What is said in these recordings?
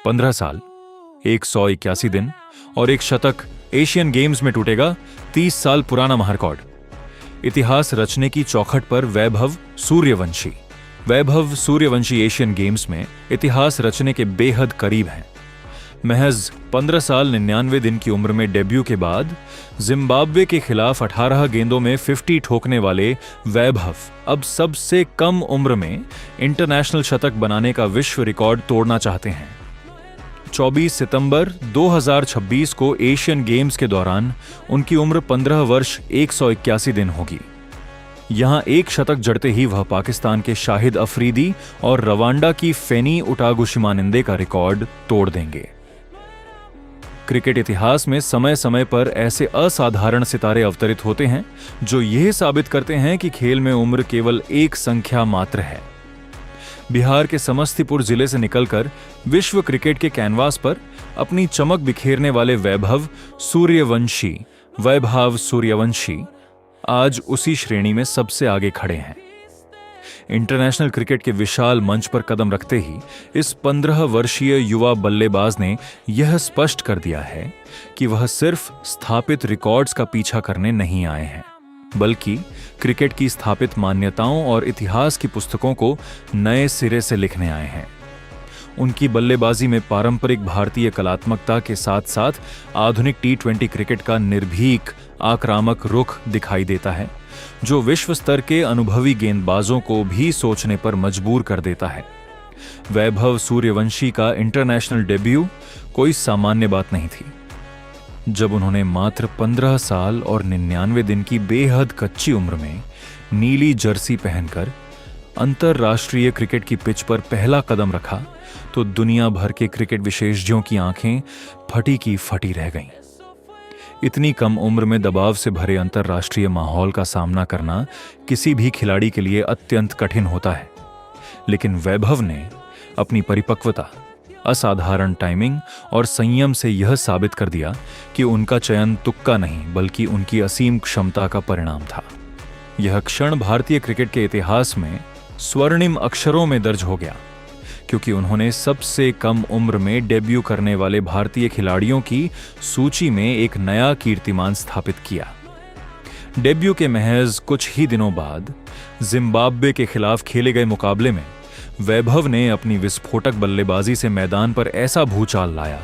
15 साल, 181 दिन और एक शतक एशियन गेम्स में टूटेगा 30 साल पुराना महारिकॉर्ड। इतिहास रचने की चौखट पर वैभव सूर्यवंशी एशियन गेम्स में इतिहास रचने के बेहद करीब हैं। महज 15 साल 99 दिन की उम्र में डेब्यू के बाद जिम्बाब्वे के खिलाफ 18 गेंदों में 50 ठोकने वाले वैभव अब सबसे कम उम्र में इंटरनेशनल शतक बनाने का विश्व रिकॉर्ड तोड़ना चाहते हैं। 24 सितंबर 2026 को एशियन गेम्स के दौरान उनकी उम्र 15 वर्ष 181 दिन होगी। यहां एक शतक जड़ते ही वह पाकिस्तान के शाहिद अफरीदी और रवांडा की फेनी उटागुशिमानिंदे का रिकॉर्ड तोड़ देंगे। क्रिकेट इतिहास में समय समय पर ऐसे असाधारण सितारे अवतरित होते हैं जो यह साबित करते हैं कि खेल में उम्र केवल एक संख्या मात्र है। बिहार के समस्तीपुर जिले से निकलकर विश्व क्रिकेट के कैनवास पर अपनी चमक बिखेरने वाले वैभव सूर्यवंशी आज उसी श्रेणी में सबसे आगे खड़े हैं। इंटरनेशनल क्रिकेट के विशाल मंच पर कदम रखते ही इस 15 वर्षीय युवा बल्लेबाज ने यह स्पष्ट कर दिया है कि वह सिर्फ स्थापित रिकॉर्ड्स का पीछा करने नहीं आए हैं, बल्कि क्रिकेट की स्थापित मान्यताओं और इतिहास की पुस्तकों को नए सिरे से लिखने आए हैं। उनकी बल्लेबाजी में पारंपरिक भारतीय कलात्मकता के साथ साथ आधुनिक T20 क्रिकेट का निर्भीक आक्रामक रुख दिखाई देता है, जो विश्व स्तर के अनुभवी गेंदबाजों को भी सोचने पर मजबूर कर देता है। वैभव सूर्यवंशी का इंटरनेशनल डेब्यू कोई सामान्य बात नहीं थी। जब उन्होंने मात्र 15 साल और 99 दिन की बेहद कच्ची उम्र में नीली जर्सी पहनकर अंतरराष्ट्रीय क्रिकेट की पिच पर पहला कदम रखा, तो दुनिया भर के क्रिकेट विशेषज्ञों की आंखें फटी की फटी रह गईं। इतनी कम उम्र में दबाव से भरे अंतरराष्ट्रीय माहौल का सामना करना किसी भी खिलाड़ी के लिए अत्यंत कठिन होता है, लेकिन वैभव ने अपनी परिपक्वता, असाधारण टाइमिंग और संयम से यह साबित कर दिया कि उनका चयन तुक्का नहीं बल्कि उनकी असीम क्षमता का परिणाम था। यह क्षण भारतीय क्रिकेट के इतिहास में स्वर्णिम अक्षरों में दर्ज हो गया, क्योंकि उन्होंने सबसे कम उम्र में डेब्यू करने वाले भारतीय खिलाड़ियों की सूची में एक नया कीर्तिमान स्थापित किया। डेब्यू के महज कुछ ही दिनों बाद जिम्बाब्वे के खिलाफ खेले गए मुकाबले में वैभव ने अपनी विस्फोटक बल्लेबाजी से मैदान पर ऐसा भूचाल लाया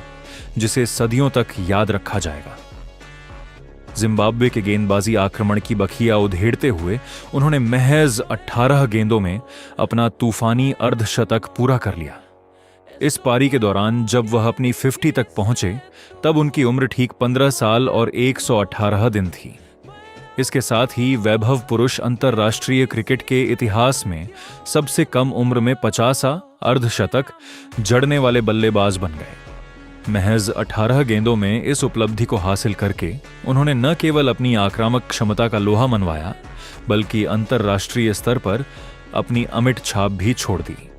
जिसे सदियों तक याद रखा जाएगा। जिम्बाब्वे के गेंदबाजी आक्रमण की बखिया उधेड़ते हुए उन्होंने महज 18 गेंदों में अपना तूफानी अर्धशतक पूरा कर लिया। इस पारी के दौरान जब वह अपनी 50 तक पहुंचे, तब उनकी उम्र ठीक 15 साल और 118 दिन थी। इसके साथ ही वैभव पुरुष अंतरराष्ट्रीय क्रिकेट के इतिहास में सबसे कम उम्र में 50 अर्धशतक जड़ने वाले बल्लेबाज बन गए। महज 18 गेंदों में इस उपलब्धि को हासिल करके उन्होंने न केवल अपनी आक्रामक क्षमता का लोहा मनवाया, बल्कि अंतरराष्ट्रीय स्तर पर अपनी अमिट छाप भी छोड़ दी।